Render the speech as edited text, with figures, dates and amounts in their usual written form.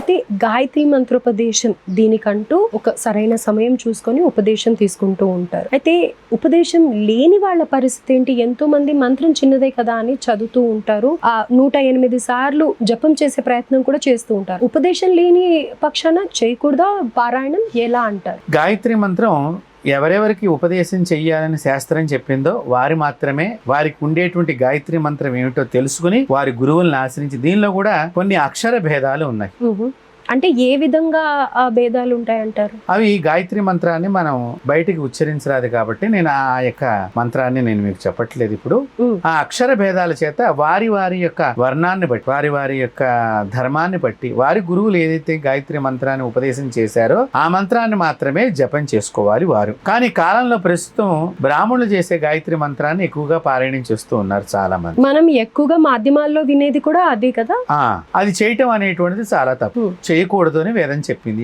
అయితే గాయత్రి మంత్రోపదేశం దీనికంటూ ఒక సరైన సమయం చూసుకొని ఉపదేశం తీసుకుంటూ ఉంటారు. అయితే ఉపదేశం లేని వాళ్ళ పరిస్థితి ఏంటి? ఎంతో మంది మంత్రం చిన్నదే కదా అని చదువుతూ ఉంటారు, ఆ 108 సార్లు జపం చేసే ప్రయత్నం కూడా చేస్తూ ఉంటారు. ఉపదేశం లేని పక్షాన చేయకూడదా పారాయణం, ఎలా అంటారు? గాయత్రి మంత్రం ఎవరెవరికి ఉపదేశం చెయ్యాలని శాస్త్రం చెప్పిందో వారి మాత్రమే వారికి ఉండేటువంటి గాయత్రి మంత్రం ఏమిటో తెలుసుకుని వారి గురువులను ఆశ్రయించి, దీనిలో కూడా కొన్ని అక్షర భేదాలు ఉన్నాయి. అంటే ఏ విధంగా ఆ భేదాలు ఉంటాయంటారు? అవి గాయత్రి మంత్రాన్ని మనం బయటికి ఉచ్చరించరాదు కాబట్టి నేను ఆ యొక్క మంత్రాన్ని నేను మీకు చెప్పట్లేదు ఇప్పుడు. ఆ అక్షర భేదాల చేత వారి వారి యొక్క వర్ణాన్ని బట్టి, వారి వారి యొక్క ధర్మాన్ని బట్టి, వారి గురువులు ఏదైతే గాయత్రి మంత్రాన్ని ఉపదేశం చేశారో ఆ మంత్రాన్ని మాత్రమే జపం చేసుకోవాలి వారు. కానీ కాలంలో ప్రస్తుతం బ్రాహ్మణులు చేసే గాయత్రి మంత్రాన్ని ఎక్కువగా పారాయణం చేస్తూ ఉన్నారు చాలా మంది. మనం ఎక్కువగా మాధ్యమాల్లో వినేది కూడా అదే కదా. అది చేయటం అనేటువంటిది చాలా తప్పు, చేయకూడదు అని వేదం చెప్పింది.